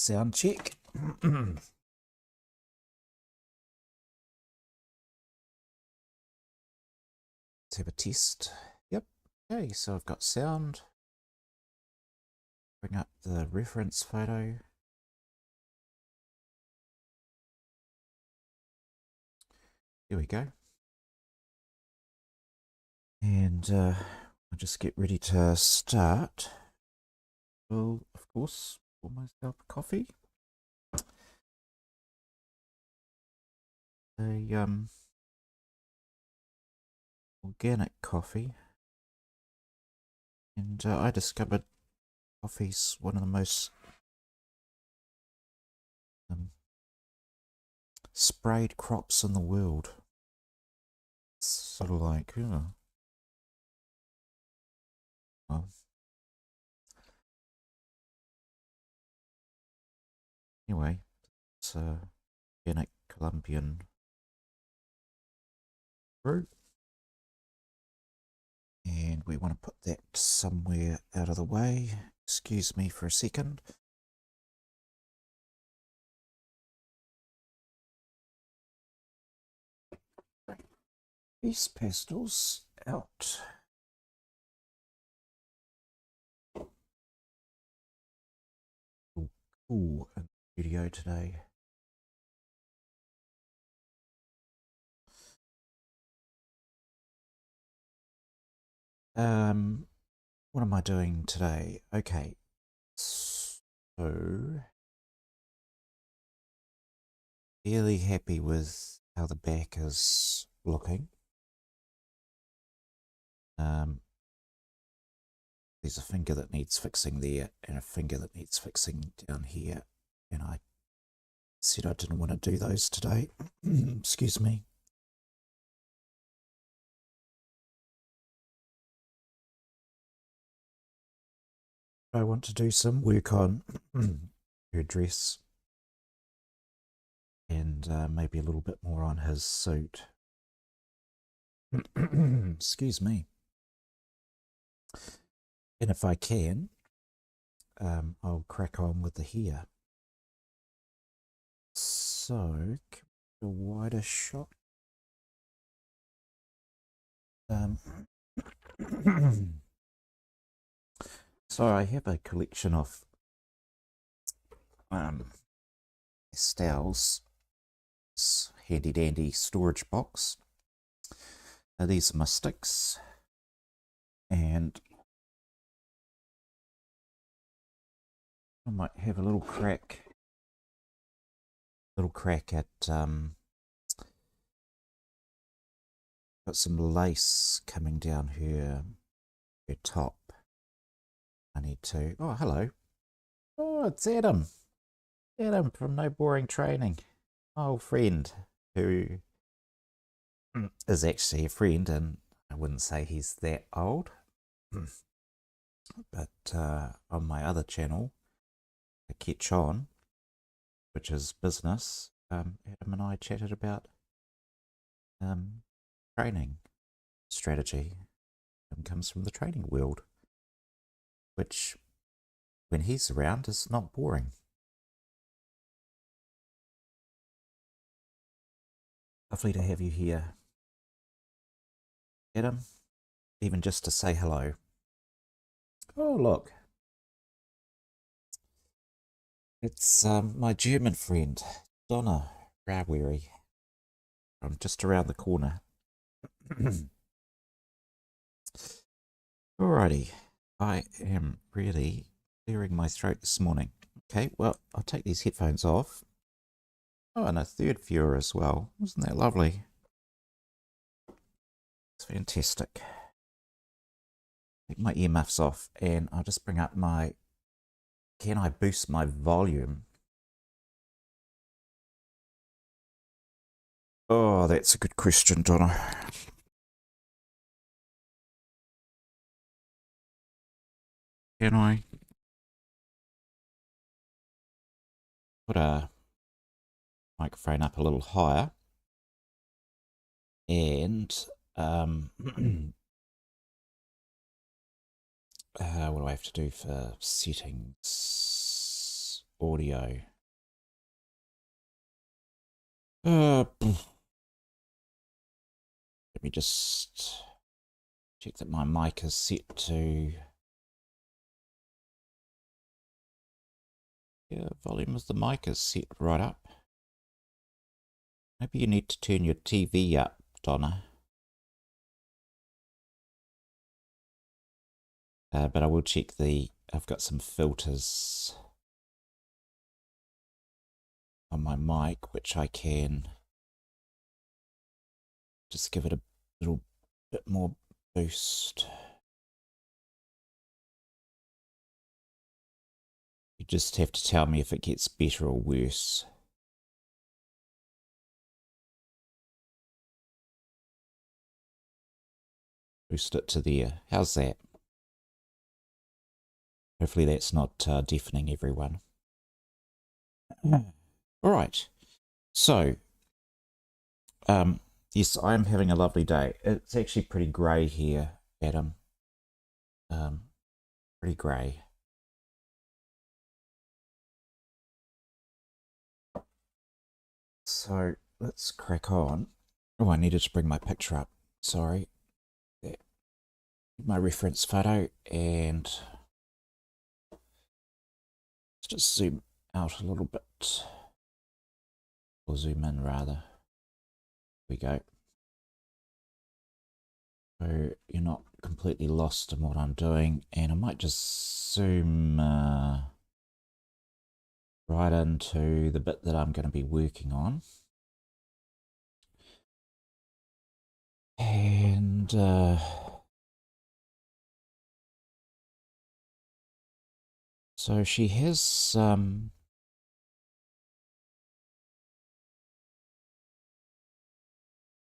Sound check. Let's have a test. Yep. Okay, so I've got sound. Bring up the reference photo. Here we go. And I'll just get ready to start. Well, of course, pour myself a coffee. A organic coffee. And I discovered coffee's one of the most sprayed crops in the world. It's sort of like, well, anyway, it's organic Colombian brew. And we want to put that somewhere out of the way. Excuse me for a second. These pastels out. Cool in the studio today. What am I doing today? Okay, so fairly happy with how the back is looking. There's a finger that needs fixing there and a finger that needs fixing down here, and I said I didn't want to do those today. Excuse me. I want to do some work on her dress and maybe a little bit more on his suit. Excuse me. And if I can, I'll crack on with the hair. So, a wider shot. So I have a collection of pastels. This handy dandy storage box. Now these are my sticks, and I might have a little crack at got some lace coming down her top. I need to, oh hello, oh it's Adam from No Boring Training, my old friend who is actually a friend, and I wouldn't say he's that old, but on my other channel, Catch On, which is business, Adam and I chatted about training strategy, and comes from the training world, which when he's around is not boring. Lovely to have you here, Adam, even just to say hello. Oh look, it's my German friend Donna Rawery from just around the corner. Alrighty, I am really clearing my throat this morning. Okay, well, I'll take these headphones off. Oh, and a third viewer as well. Isn't that lovely? It's fantastic. Take my earmuffs off and I'll just bring up my... Can I boost my volume? Oh, that's a good question, Donna. Can I put a microphone up a little higher? And what do I have to do for settings? audio. Let me just check that my mic is set to... Yeah, volume of the mic is set right up. Maybe you need to turn your TV up, Donna. But I will check I've got some filters on my mic, which I can just give it a little bit more boost. You just have to tell me if it gets better or worse. Boost it to there. How's that? Hopefully that's not deafening everyone. All right. So, yes, I'm having a lovely day. It's actually pretty grey here, Adam. Pretty grey. So let's crack on. Oh, I needed to bring my picture up. Sorry. There. My reference photo, and let's just zoom out a little bit. Or zoom in rather. Here we go. So you're not completely lost in what I'm doing, and I might just zoom right into the bit that I'm going to be working on. And so she has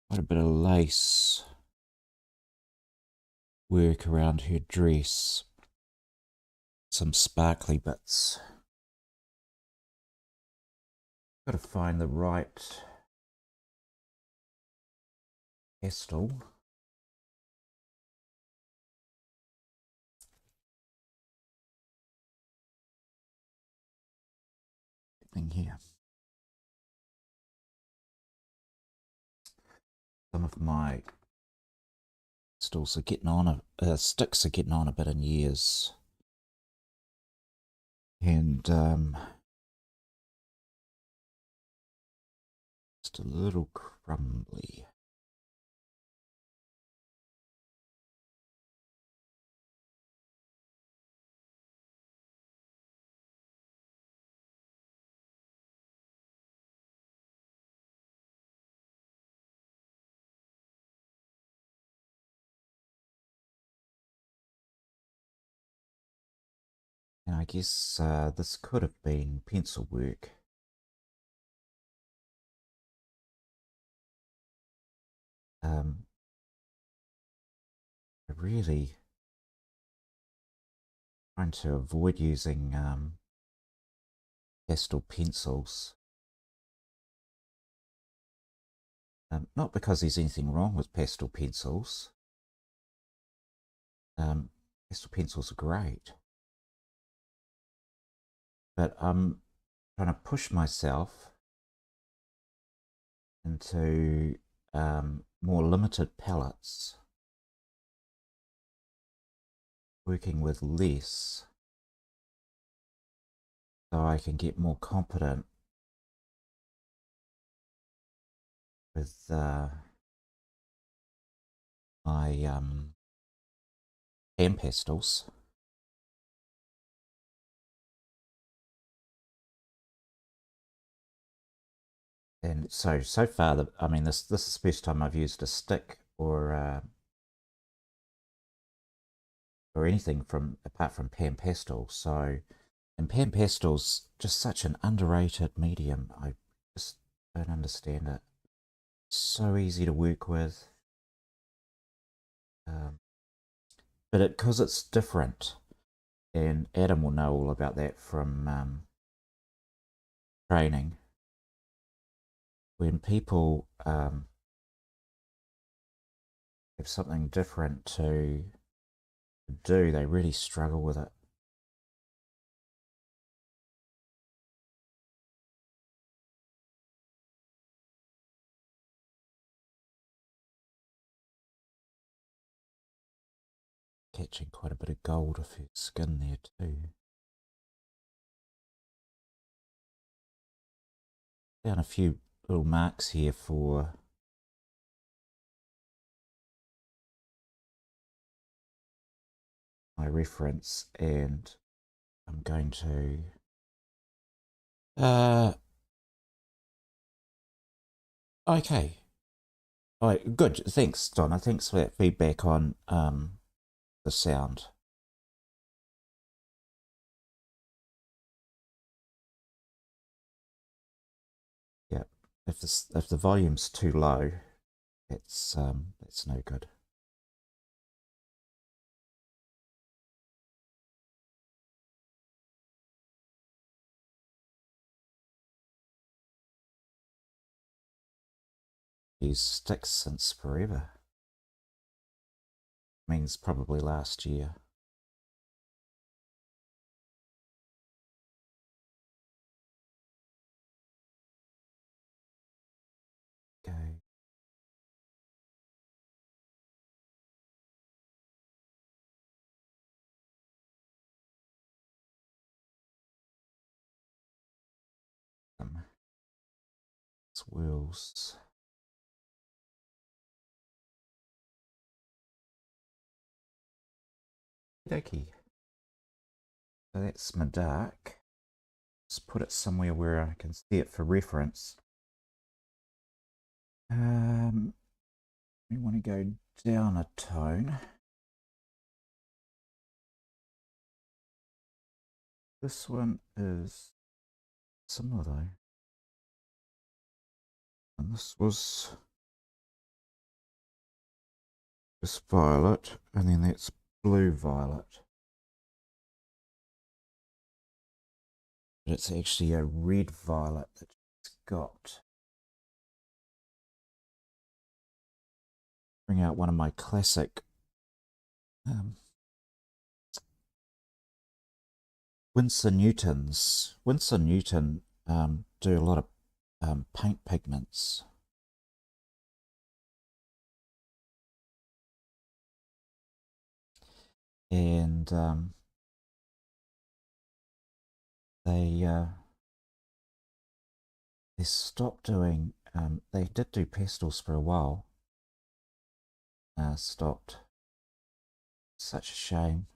quite a bit of lace work around her dress. Some sparkly bits. Got to find the right pastel. Thing here. Some of my stills are getting on, sticks are getting on a bit in years. And just a little crumbly. And I guess this could have been pencil work. I really trying to avoid using pastel pencils. Not because there's anything wrong with pastel pencils. Pastel pencils are great. But I'm trying to push myself into more limited palettes, working with less, so I can get more competent with my hand pastels. And so far, I mean, this is the first time I've used a stick or anything apart from pan pastel. So, and pan pastel's just such an underrated medium. I just don't understand it. So easy to work with, but because it's different, and Adam will know all about that from training. When people have something different to do, they really struggle with it. Catching quite a bit of gold off her skin there too. Down a few little marks here for my reference, and I'm going to okay. Alright, good. Thanks, Donna. Thanks for that feedback on the sound. Yeah. If the volume's too low, it's no good. Used sticks since forever. Means probably last year. Okay. Swirls. Okay. So that's my dark. Let's put it somewhere where I can see it for reference. We want to go down a tone. This one is similar though. And this was just violet, and then that's blue violet. But it's actually a red violet that it's got. Bring out one of my classic Winsor Newtons. Winsor Newton do a lot of paint pigments. And they stopped doing, they did do pastels for a while, stopped. Such a shame.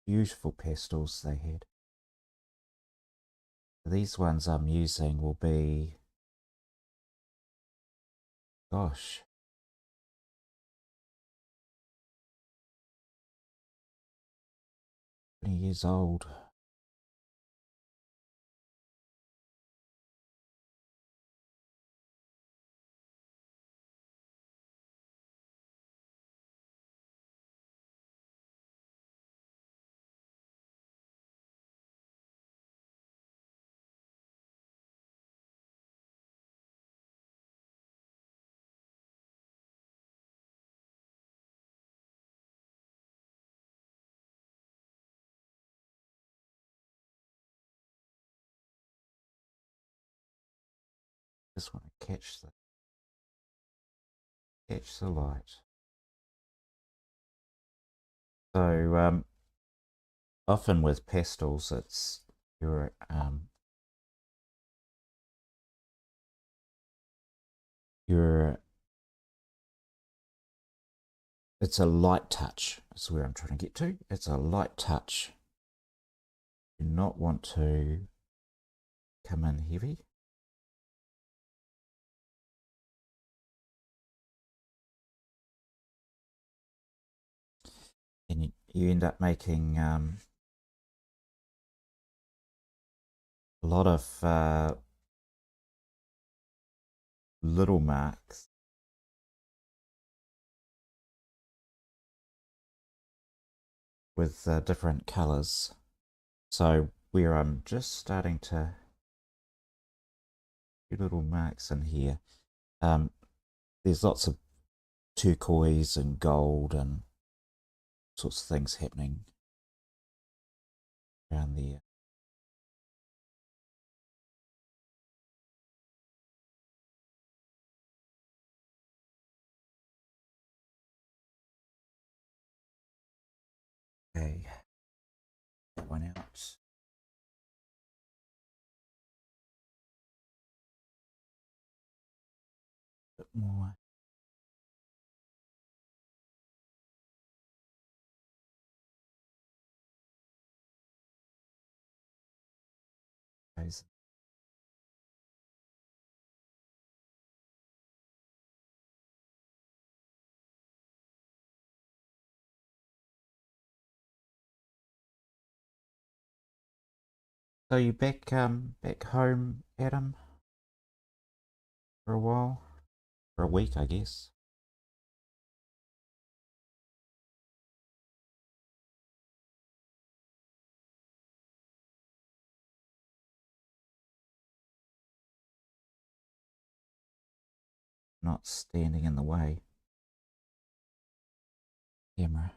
Beautiful pastels they had. These ones I'm using will be, gosh, 20 years old. Just want to catch the light. So often with pastels, it's it's a light touch. That's where I'm trying to get to. It's a light touch. You do not want to come in heavy. And you end up making a lot of little marks. With different colors. So where I'm just starting to do little marks in here, there's lots of turquoise and gold and sorts of things happening around there. Okay, that one out. A bit more. Guys. So you back home, Adam, for a while? For a week, I guess. Not standing in the way. Camera.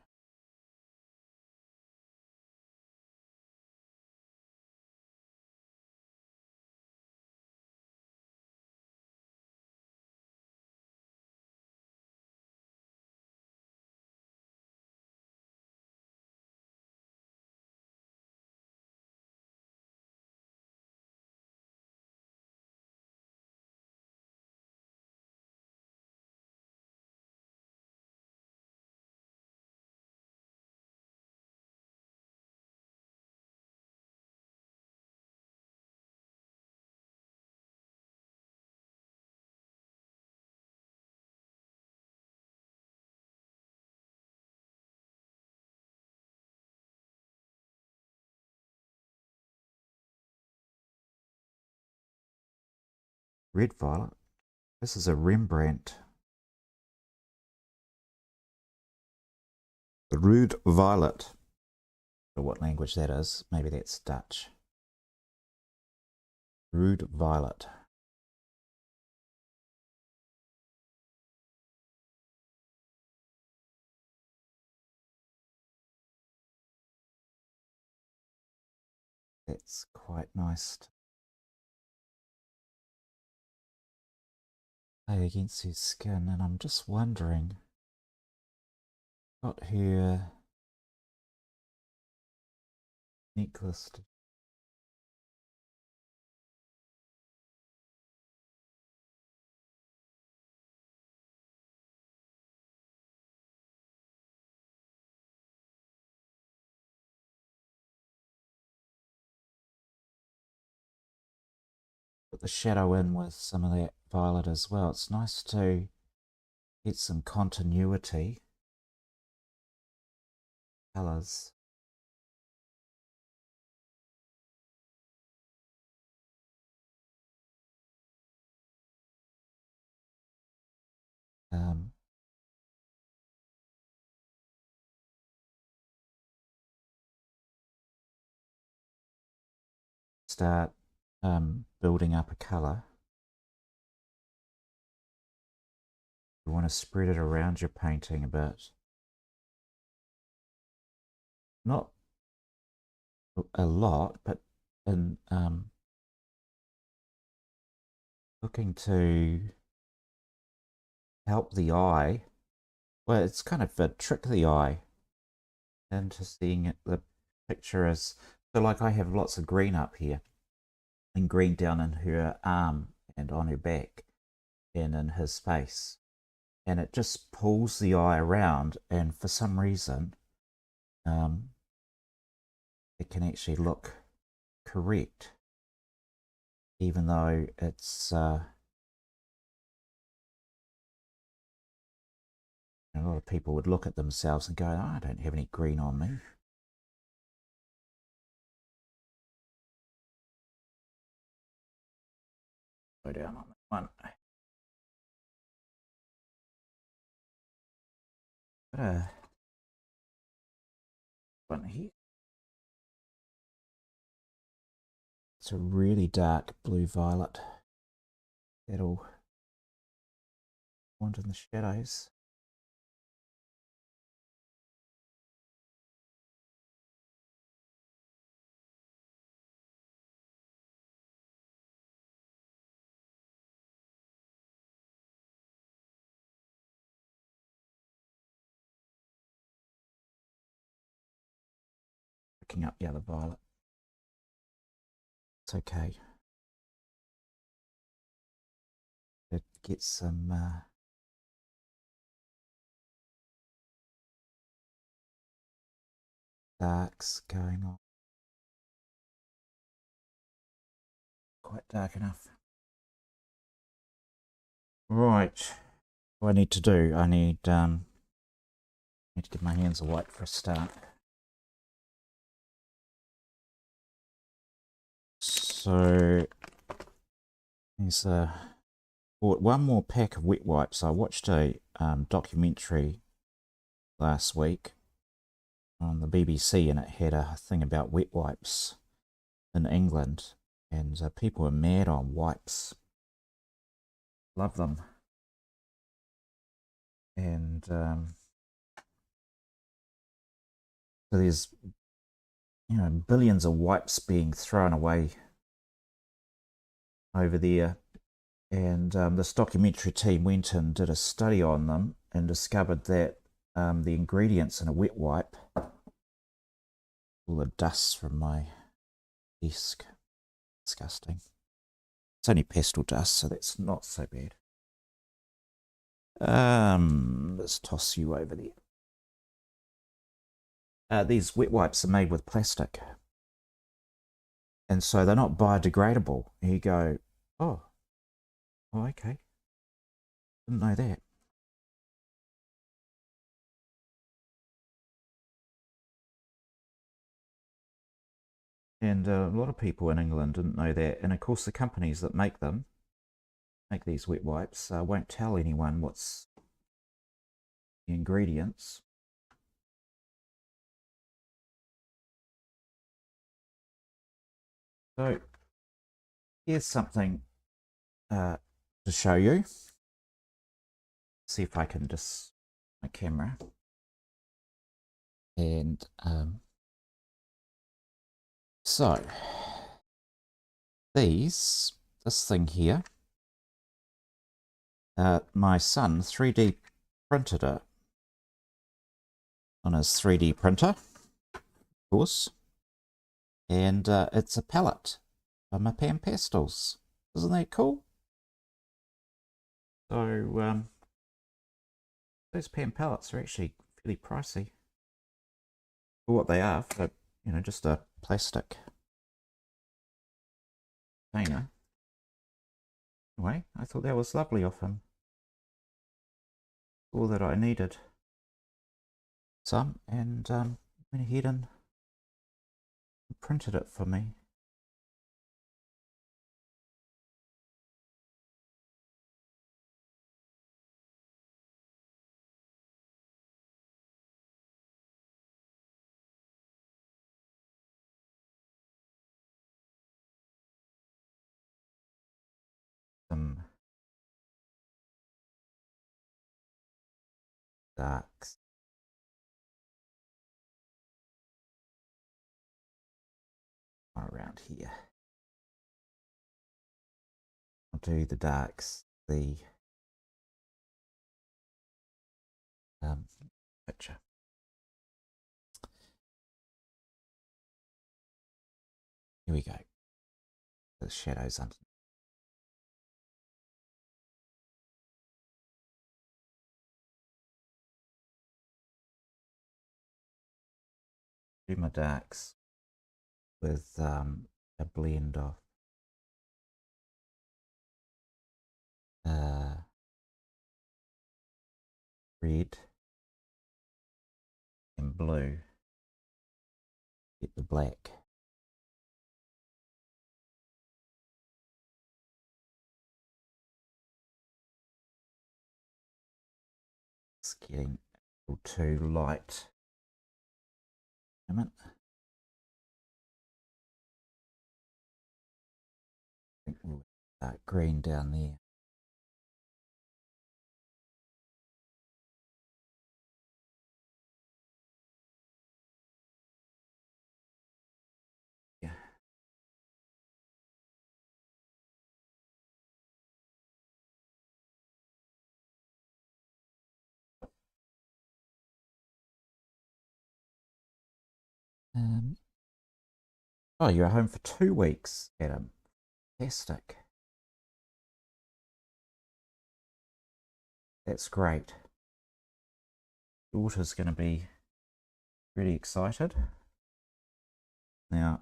Red violet. This is a Rembrandt. The Rude Violet. Or what language that is. Maybe that's Dutch. Rude Violet. That's quite nice to play against her skin, and I'm just wondering, got her necklace. Put the shadow in with some of that violet as well. It's nice to get some continuity. Colours. Start building up a colour. You want to spread it around your painting a bit. Not a lot, but in looking to help the eye. Well, it's kind of a trick the eye into seeing it, the picture as, so like I have lots of green up here and green down in her arm and on her back and in his face, and it just pulls the eye around, and for some reason it can actually look correct even though it's a lot of people would look at themselves and go, oh, I don't have any green on me. Go down on that one. One here. It's a really dark blue violet. That'll want in the shadows. picking up the other violet. It's okay. It gets some darks going on. Quite dark enough. Right. What I need to do, I need to get my hands white for a start. So there's bought one more pack of wet wipes. I watched a documentary last week on the BBC, and it had a thing about wet wipes in England, and people are mad on wipes. Love them. And so there's, you know, billions of wipes being thrown away over there. And this documentary team went and did a study on them and discovered that the ingredients in a wet wipe, all the dust from my desk, disgusting. It's only pastel dust, so that's not so bad. Let's toss you over there. These wet wipes are made with plastic, and so they're not biodegradable. And you go, oh, okay, didn't know that. And a lot of people in England didn't know that. And of course, the companies that make these wet wipes, won't tell anyone what's the ingredients. So here's something to show you. See if I can just my camera. And so this thing here, my son 3D printed it on his 3D printer, of course, and it's a palette for my pan pastels. Isn't that cool? So those pan palettes are actually fairly pricey for what they are, for, you know, just a plastic container. Anyway, I thought that was lovely of him. All that I needed. Some, and went ahead and printed it for me. Some darks. Around here. I'll do the darks, the picture. Here we go. The shadows under. Do my darks with a blend of red and blue. Get the black. It's getting a little too light. A minute. I think we'll dark green down there. Yeah. Oh, you're home for 2 weeks, Adam. Fantastic. That's great. Daughter's going to be really excited. Now,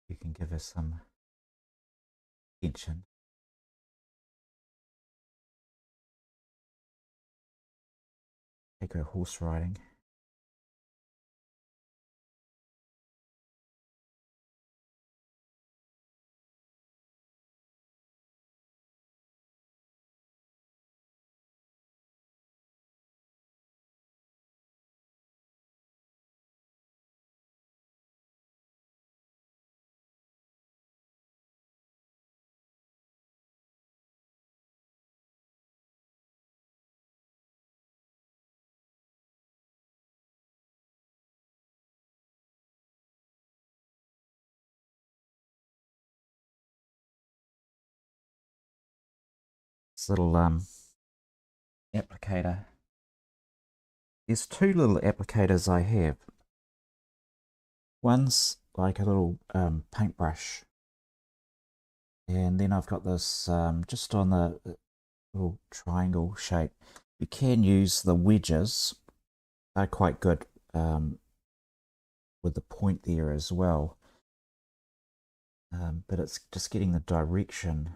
you can give her some attention. Take her horse riding. This little applicator. There's two little applicators I have. One's like a little paintbrush, and then I've got this just on the little triangle shape. You can use the wedges. They're quite good with the point there as well. But it's just getting the direction.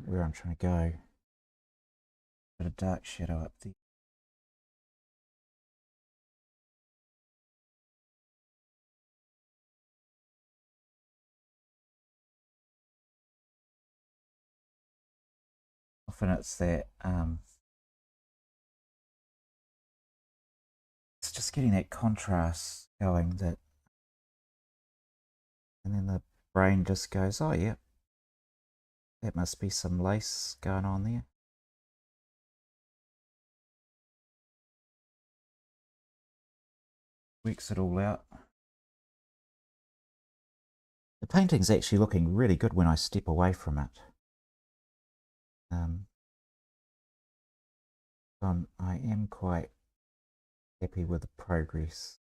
Where I'm trying to go. Got a dark shadow up there. Often it's that it's just getting that contrast going, that, and then the brain just goes, oh yeah, that must be some lace going on there. Works it all out. The painting's actually looking really good when I step away from it. I am quite happy with the progress.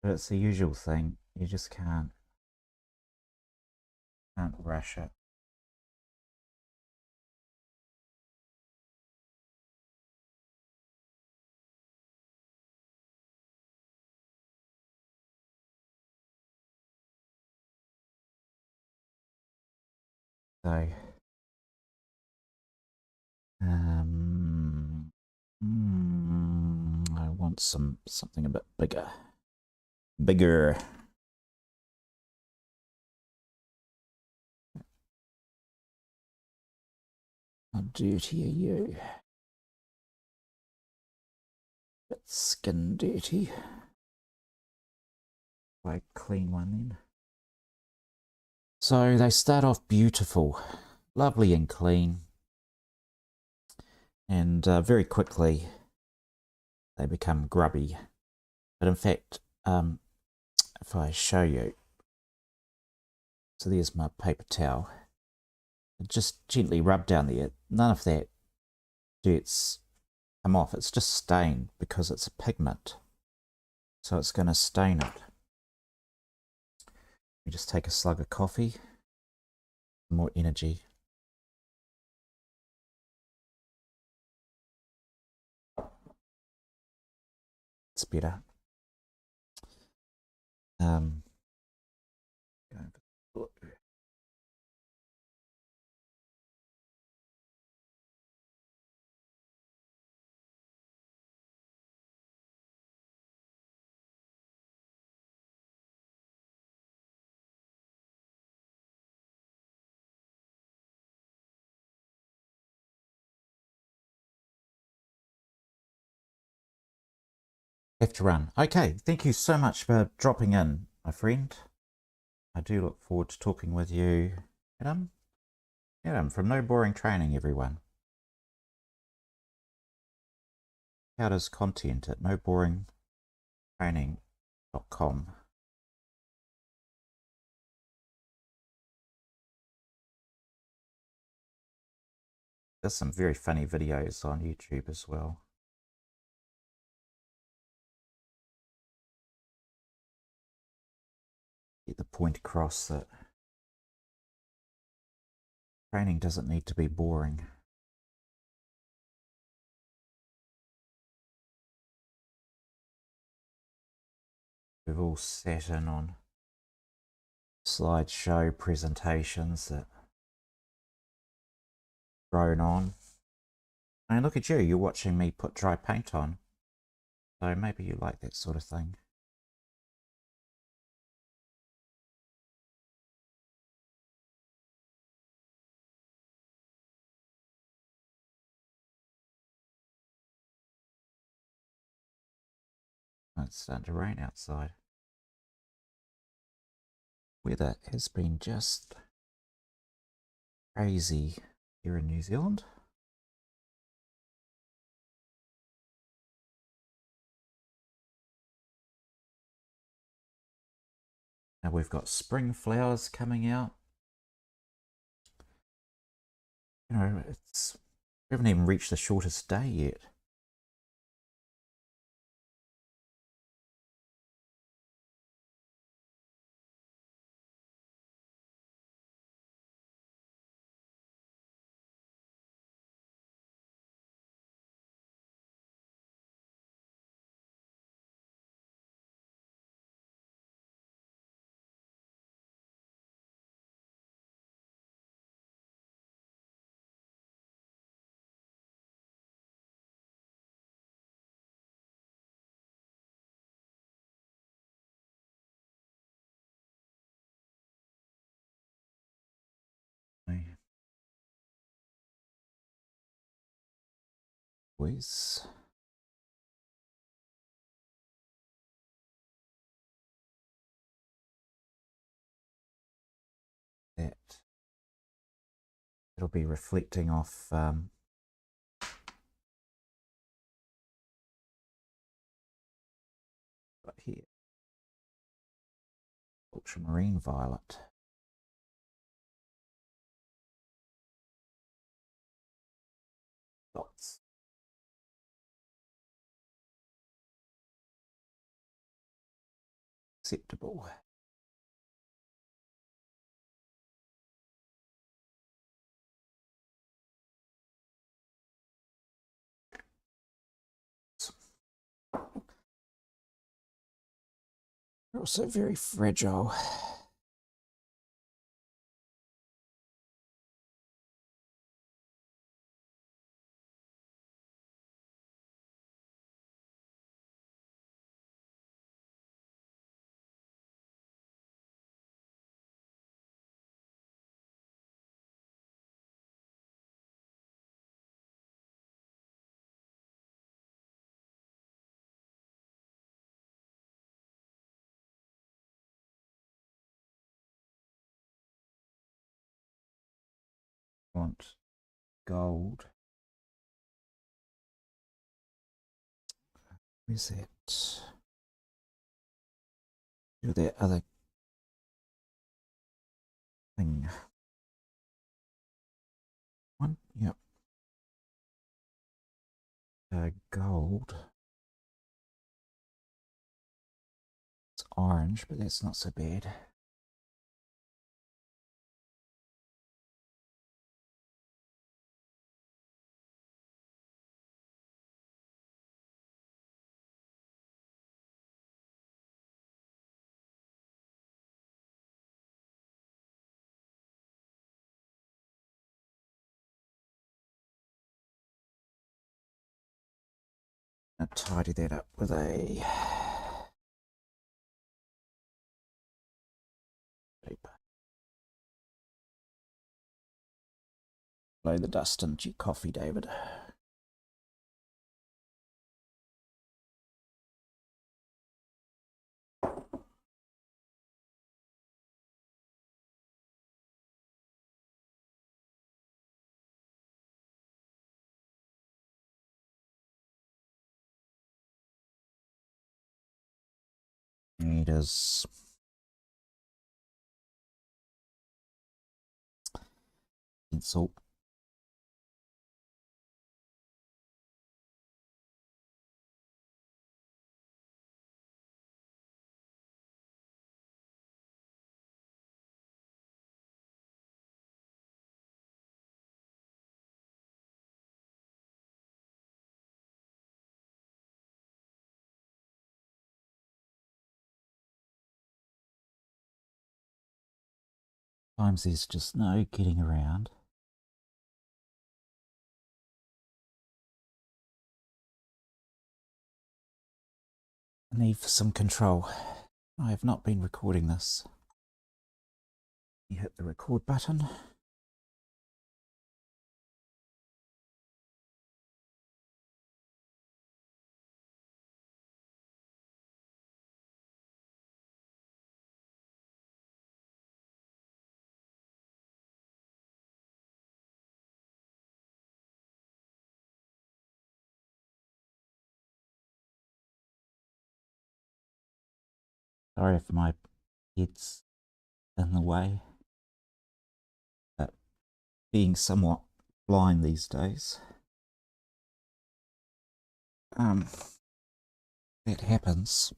But it's the usual thing. You just can't rush it. So, I want something a bit bigger. Bigger. How dirty are you? Bit skin dirty. Quite clean one then. So they start off beautiful, lovely and clean, and very quickly they become grubby. But in fact, if I show you, so there's my paper towel, just gently rub down there. None of that dirt's come off. It's just stained because it's a pigment, so it's going to stain it. We just take a slug of coffee, more energy. It's better. Have to run. Okay, thank you so much for dropping in, my friend. I do look forward to talking with you, Adam. Adam from No Boring Training, everyone. out his content at noboringtraining.com. There's some very funny videos on YouTube as well. Get the point across that training doesn't need to be boring. We've all sat in on slideshow presentations that thrown on. And look at you, you're watching me put dry paint on. So maybe you like that sort of thing. It's starting to rain outside. Weather has been just crazy here in New Zealand. Now we've got spring flowers coming out. You know, we haven't even reached the shortest day yet. Boys. It'll be reflecting off right here, ultramarine violet. Dots. Acceptable. They're also very fragile. Want gold. Where's that? Do that other thing. One, yep. Gold. It's orange, but that's not so bad. I'll tidy that up with a paper. Blow the dust into your coffee, David. meters. Pencil. Sometimes there's just no getting around. I need for some control. I have not been recording this. You hit the record button. Sorry if my head's in the way, but being somewhat blind these days, that happens.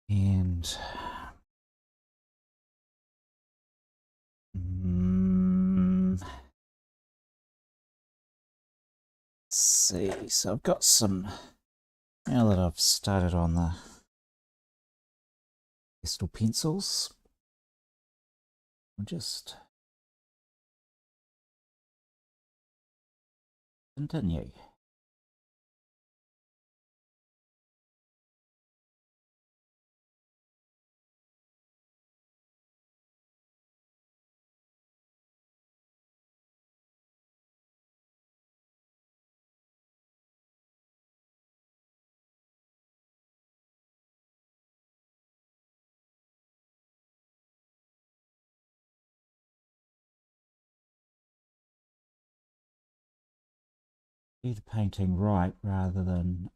And let's see, so I've got some, now that I've started on the pastel pencils, I'll just continue. Do the painting right rather than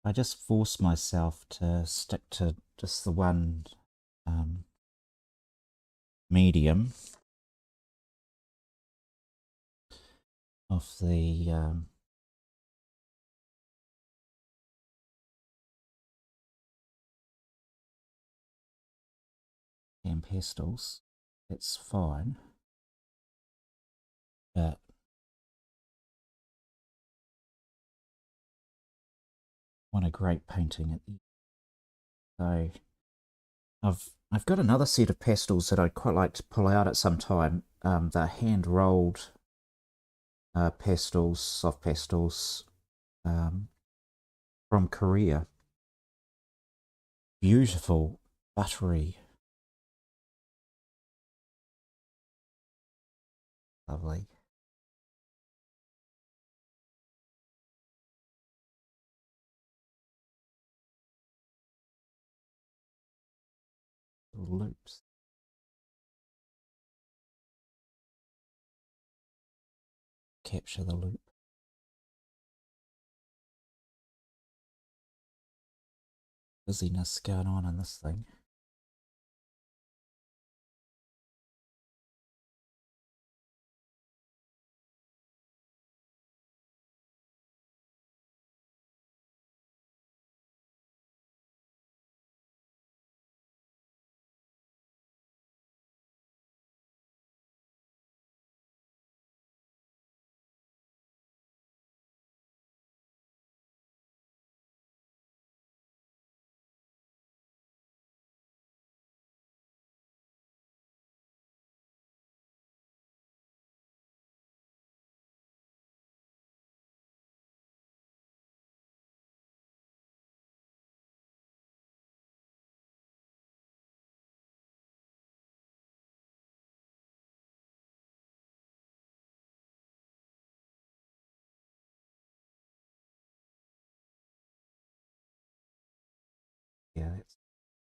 I just force myself to stick to just the one medium of the and pastels. It's fine, but want a great painting at the so I've got another set of pastels that I'd quite like to pull out at some time. They're hand rolled pastels, soft pastels from Korea. Beautiful, buttery, lovely. Little loops. Capture the loop. Busyness going on in this thing.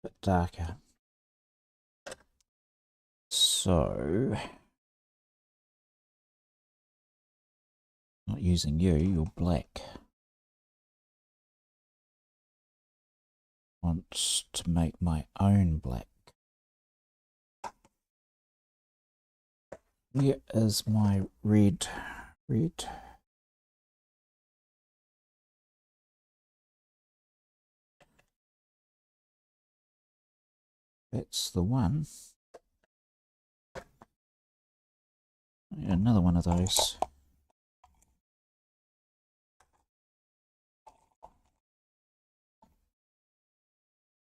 bit darker. So, not using you, you're black. Want to make my own black. Here is my red. That's the one. Another one of those.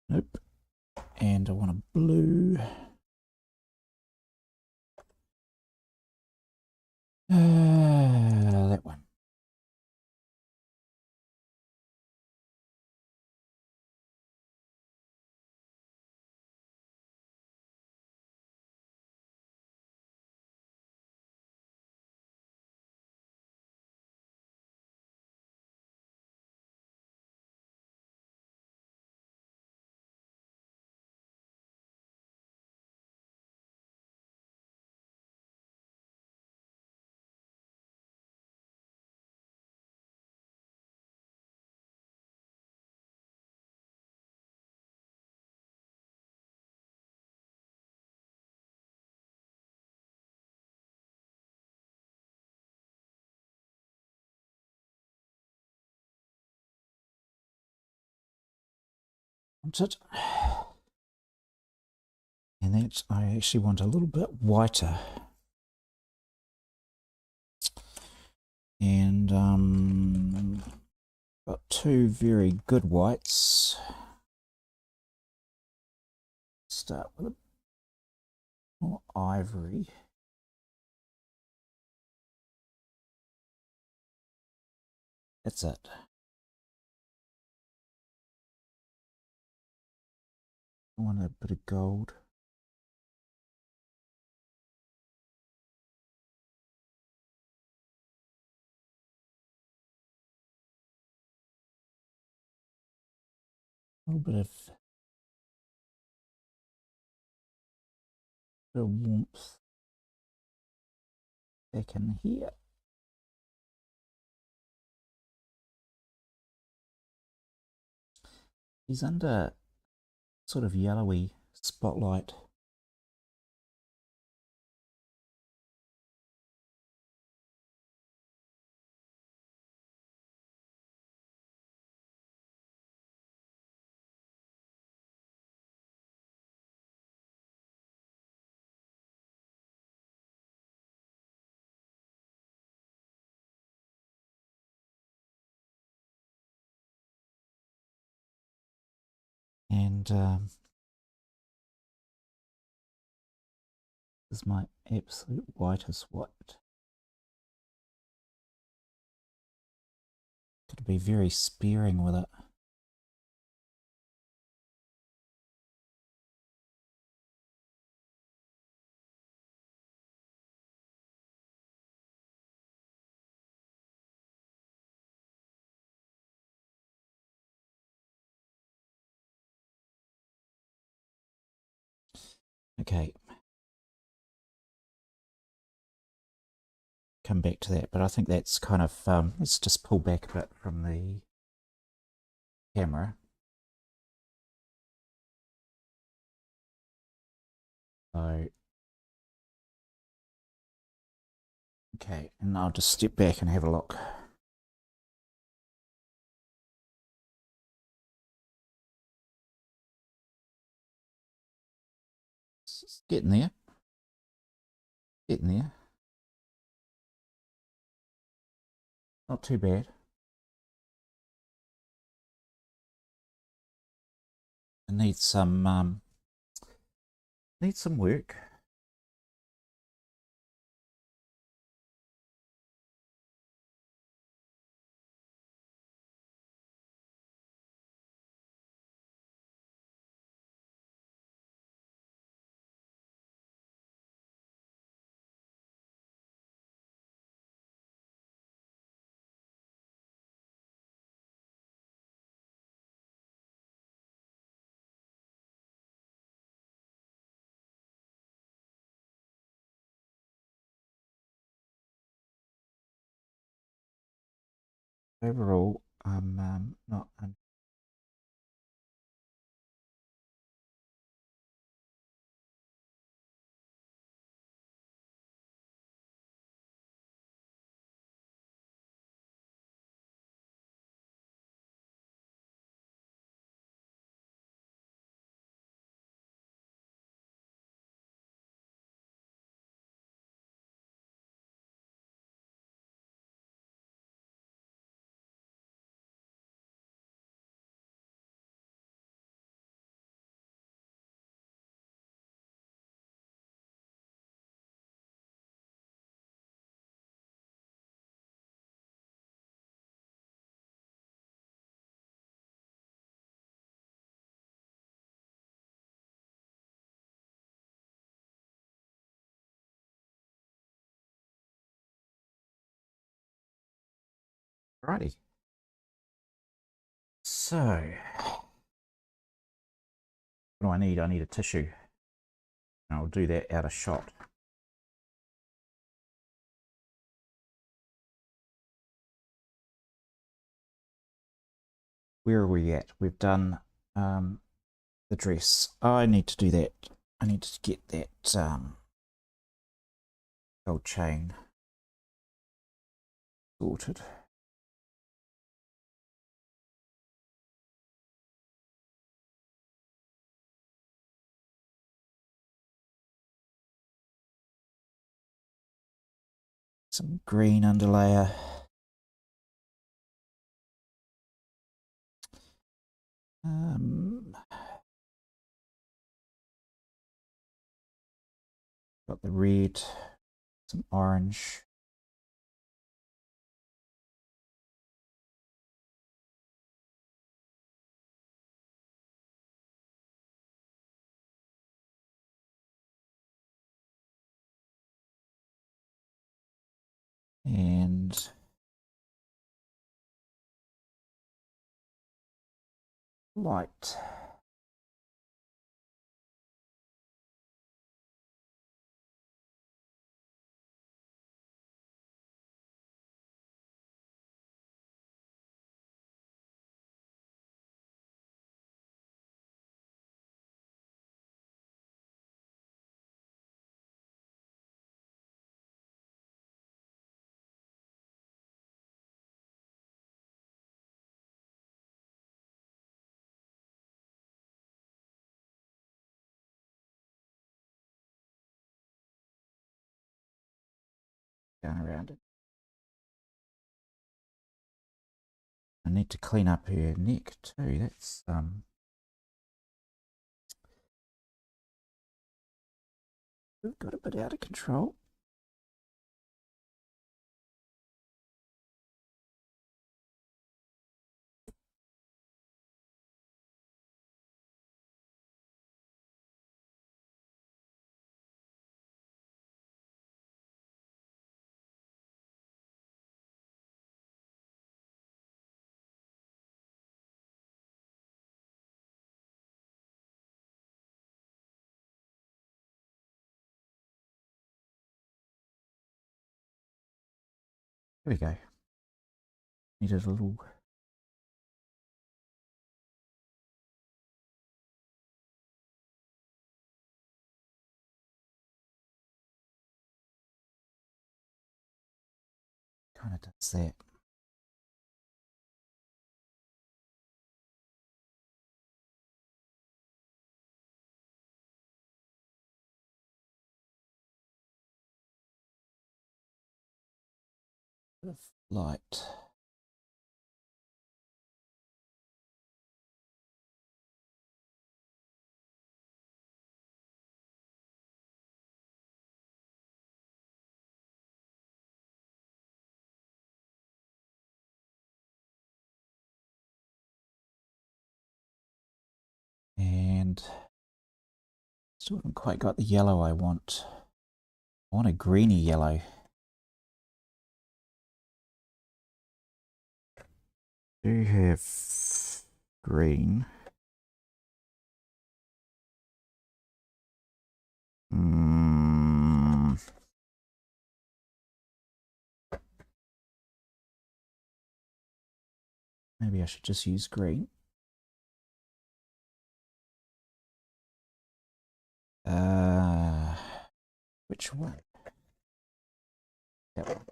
Nope. And I want a blue. That one. Want it? And that I actually want a little bit whiter. And got two very good whites. Start with a more ivory. That's it. I want a bit of gold. A little bit of warmth back in here. He's under sort of yellowy spotlight. And this is my absolute whitest white. Got to be very sparing with it. Okay. Come back to that, but I think that's kind of, let's just pull back a bit from the camera. So, okay, and I'll just step back and have a look. It's getting there. Getting there. Not too bad. It needs some work. overall, I'm not. Alrighty. So, what do I need? I need a tissue. And I'll do that out of shot. Where are we at? We've done the dress. I need to do that. I need to get that gold chain sorted. Some green underlayer. Got the red, some orange. And light. Down around it. I need to clean up her neck too. That's got a bit out of control. There we go. Needed a little. Kind of does that. Bit of light. And still haven't quite got the yellow I want. I want a greeny yellow. Do have green. Maybe I should just use green. Which way? That one.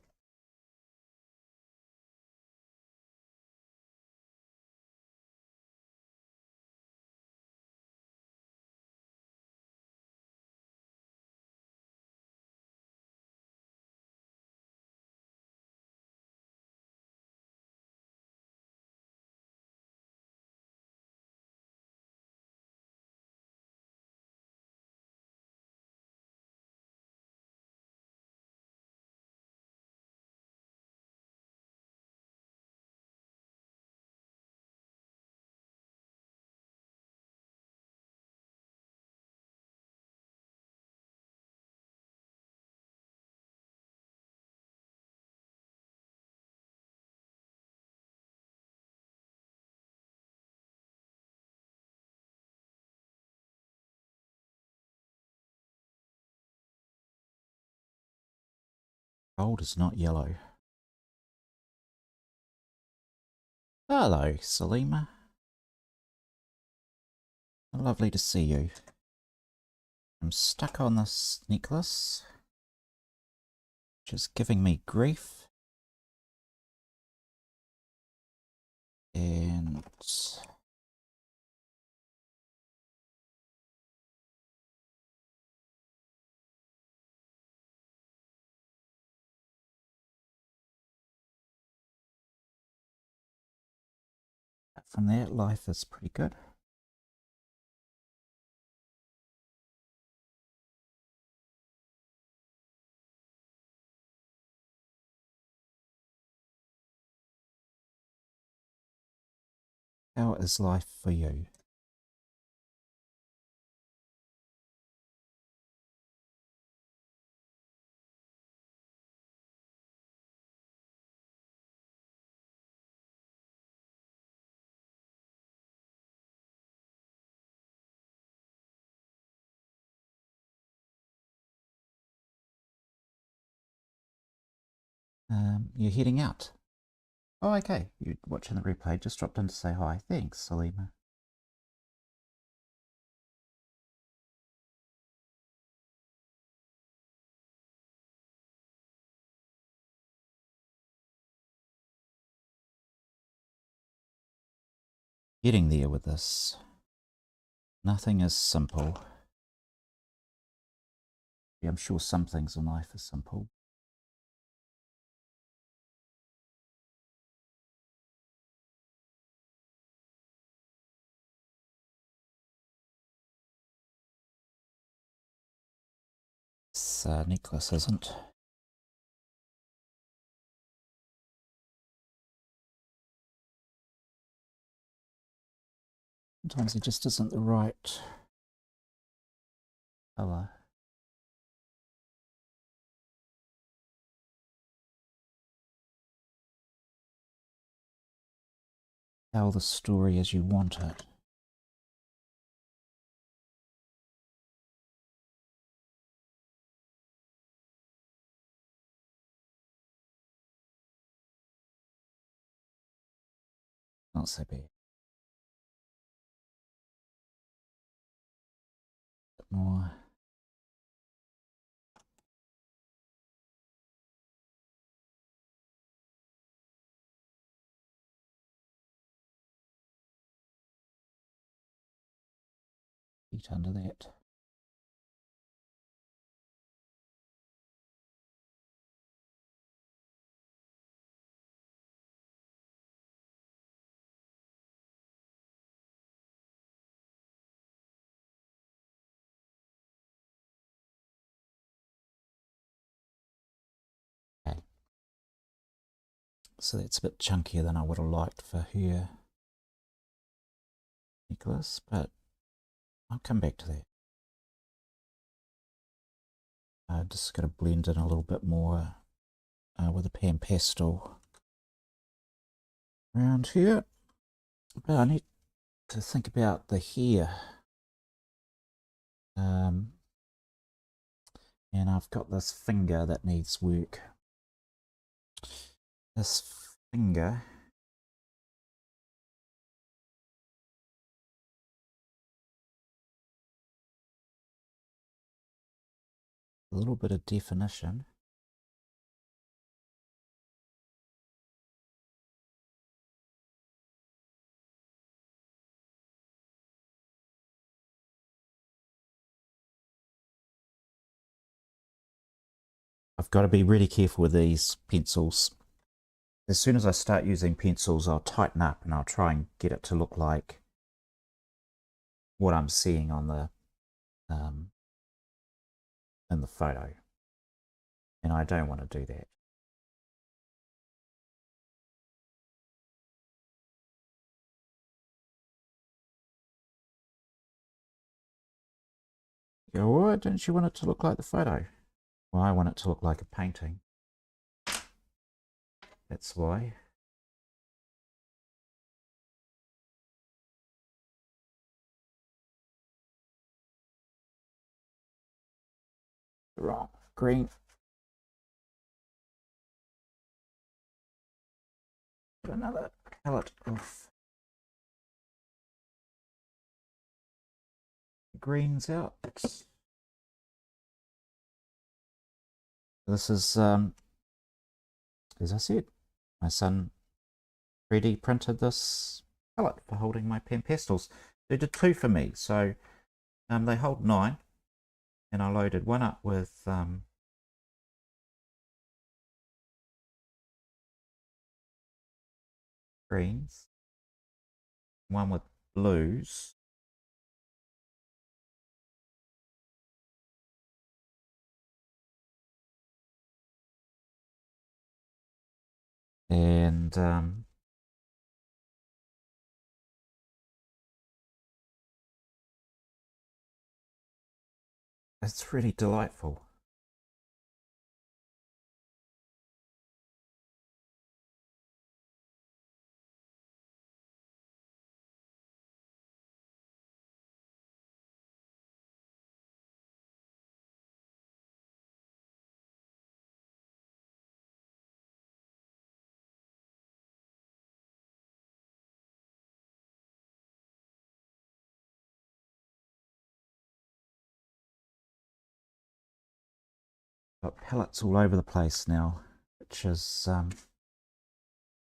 Gold is not yellow. Hello, Salima. Lovely to see you. I'm stuck on this necklace, which is giving me grief. And from there, life is pretty good. How is life for you? You're heading out. Oh, okay. You're watching the replay. Just dropped in to say hi. Thanks, Salima. Getting there with this. Nothing is simple. Yeah, I'm sure some things in life are simple. This necklace isn't. Sometimes it just isn't the right colour. Tell the story as you want it. Not so bad. Bit more. Feet under that. Okay. So that's a bit chunkier than I would have liked for her necklace, but I'll come back to that. Just got to blend in a little bit more with a pan pastel around here. But I need to think about the hair. And I've got this finger that needs work. This finger a little bit of definition. I've got to be really careful with these pencils. As soon as I start using pencils, I'll tighten up and I'll try and get it to look like what I'm seeing on the in the photo, and I don't want to do that. You go, why don't you want it to look like the photo? Well, I want it to look like a painting. That's why. Wrong. Green. Put another palette of greens out. This is, as I said, my son 3D printed this palette for holding my pen pastels. They did 2 for me, so they hold 9, and I loaded one up with greens, one with blues, and it's really delightful. Got palettes all over the place now, which is a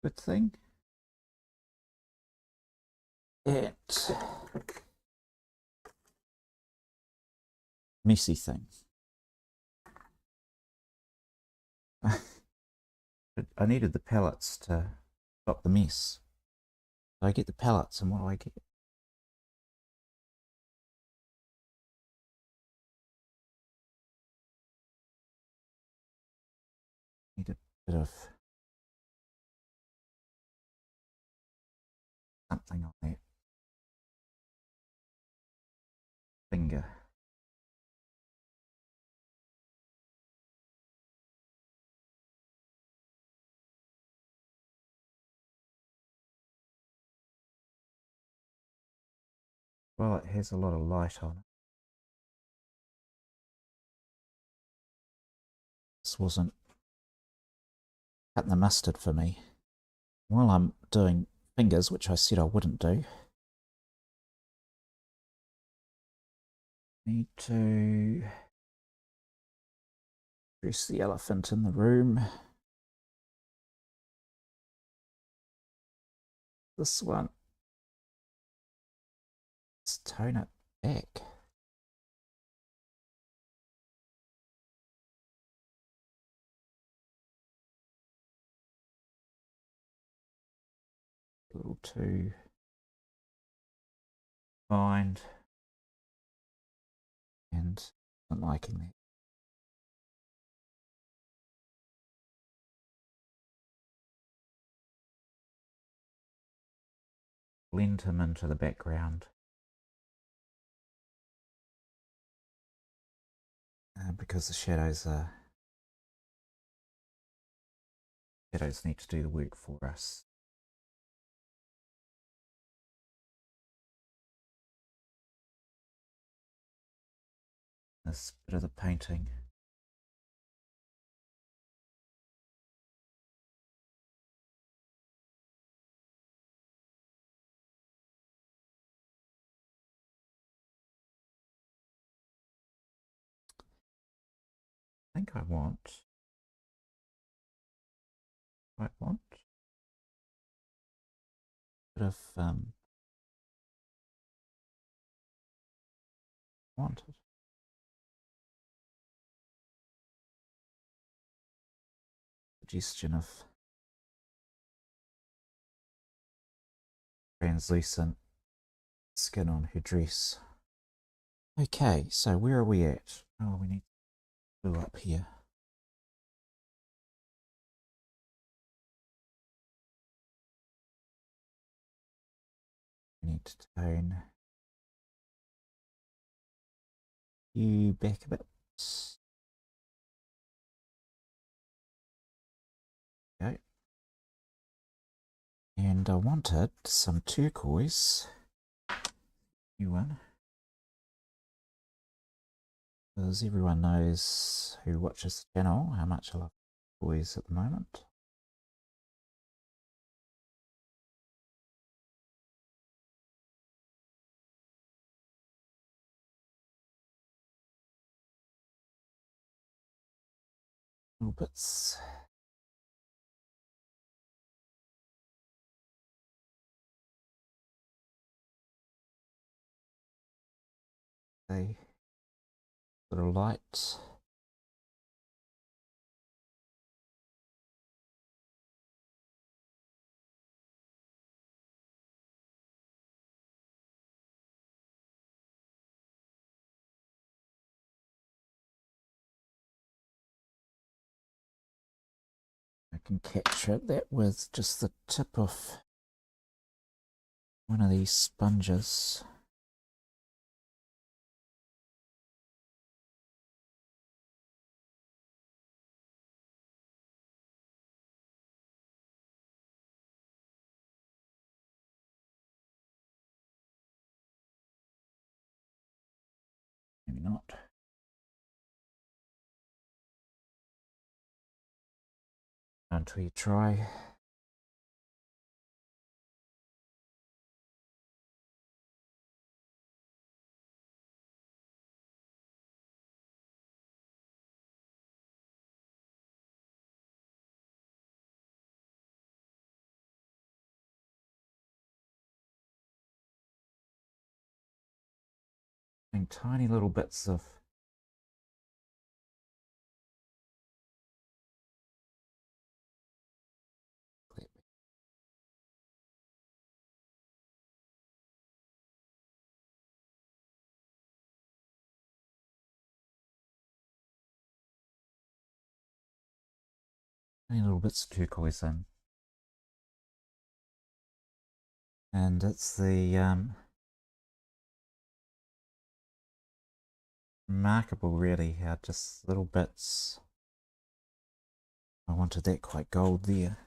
good thing. It messy thing. I needed the palettes to stop the mess. So I get the palettes, and what do I get? Need a bit of something on that finger. Well, it has a lot of light on it. This wasn't cutting the mustard for me. While I'm doing fingers, which I said I wouldn't do, need to dress the elephant in the room. This one, let's tone it back. A little too fine, and I'm liking that. Blend him into the background. Because the shadows need to do the work for us. This bit of the painting. think I want a bit of wanted. Suggestion of translucent skin on her dress. Okay, so where are we at? Oh, we need blue up here. We need to tone you back a bit. Okay. And I wanted some turquoise. New one. Because everyone knows who watches the channel how much I love turquoise at the moment. Little bits. They sort of light. I can capture that with just the tip of one of these sponges. Maybe not. Until you try. And tiny little bits of tiny little bits of turquoise in. And it's the remarkable really how just little bits. I wanted that quite gold there.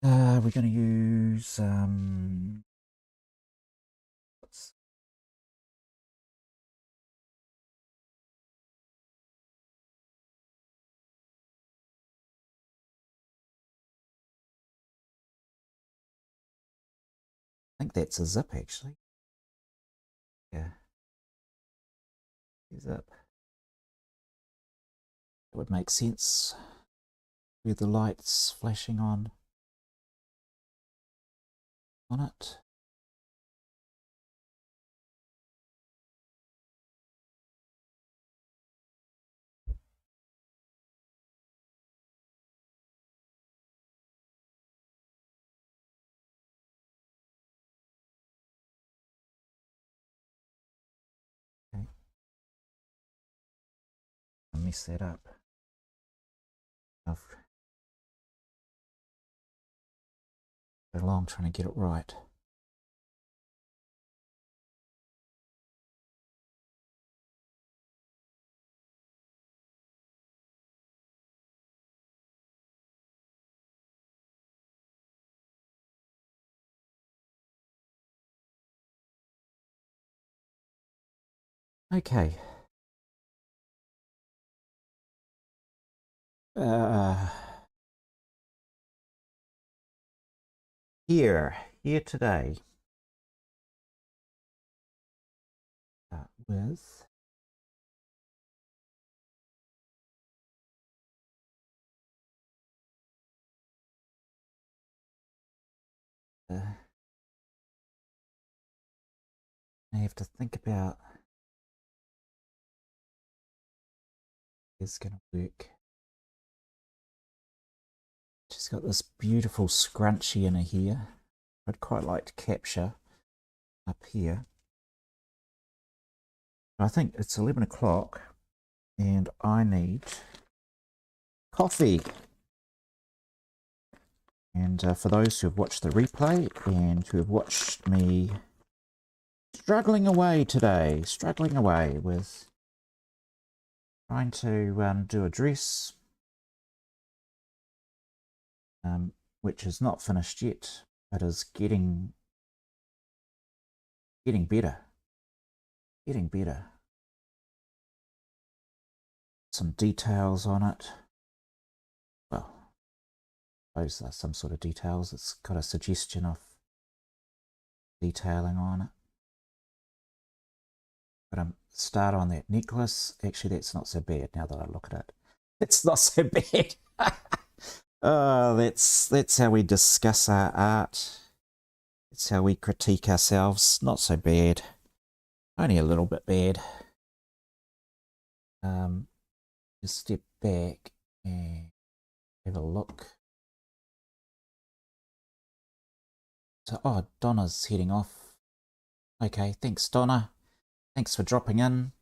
We're going to use I think that's a zip actually. Yeah. Zip. It would make sense with the lights flashing on it. Okay. I'll mess that up. I've been long trying to get it right. Okay. Here today with I have to think about it's going to work. She's got this beautiful scrunchie in her hair. I'd quite like to capture up here. I think it's 11 o'clock and I need coffee. And for those who have watched the replay and who have watched me struggling away today, struggling away with trying to do a dress, which is not finished yet, but is getting better. Getting better. Some details on it. Well, those are some sort of details. It's got a suggestion of detailing on it. But I'm start on that necklace. Actually, that's not so bad now that I look at it. It's not so bad. Oh, that's how we discuss our art. It's how we critique ourselves. Not so bad. Only a little bit bad. Just step back and have a look. So, oh, Donna's heading off. Okay, thanks, Donna. Thanks for dropping in.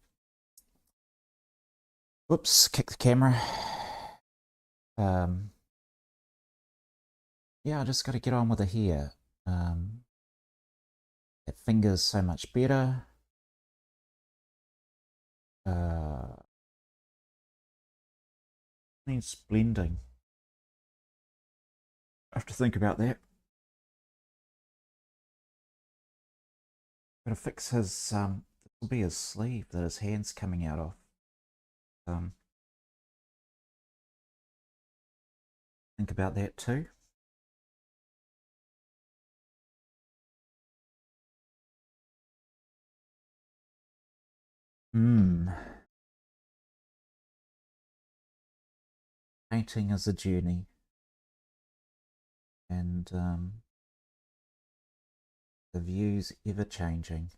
Whoops, kick the camera. Yeah, I just got to get on with it here. That finger's so much better. Needs blending. I have to think about that. I'm gonna fix his this will be his sleeve that his hand's coming out of. Think about that too. Painting is a journey, and the view's ever changing.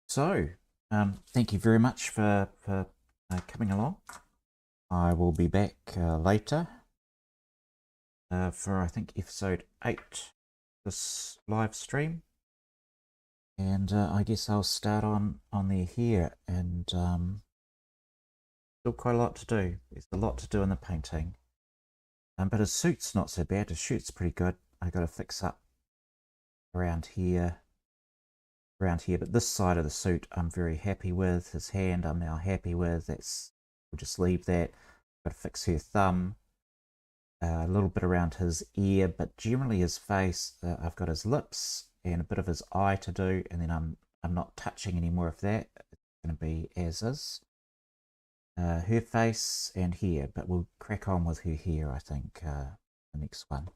So, thank you very much for coming along. I will be back later for I think episode 8, this live stream, and I guess I'll start on there here, and still quite a lot to do. There's a lot to do in the painting, but his suit's not so bad. His suit's pretty good. I got to fix up around here, but this side of the suit I'm very happy with. His hand I'm now happy with. We'll just leave that. Got to fix her thumb, a little bit around his ear, but generally his face. I've got his lips and a bit of his eye to do, and then I'm not touching any more of that. It's going to be as is. Her face and hair, but we'll crack on with her hair, I think, the next one.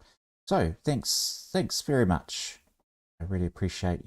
So thanks very much. I really appreciate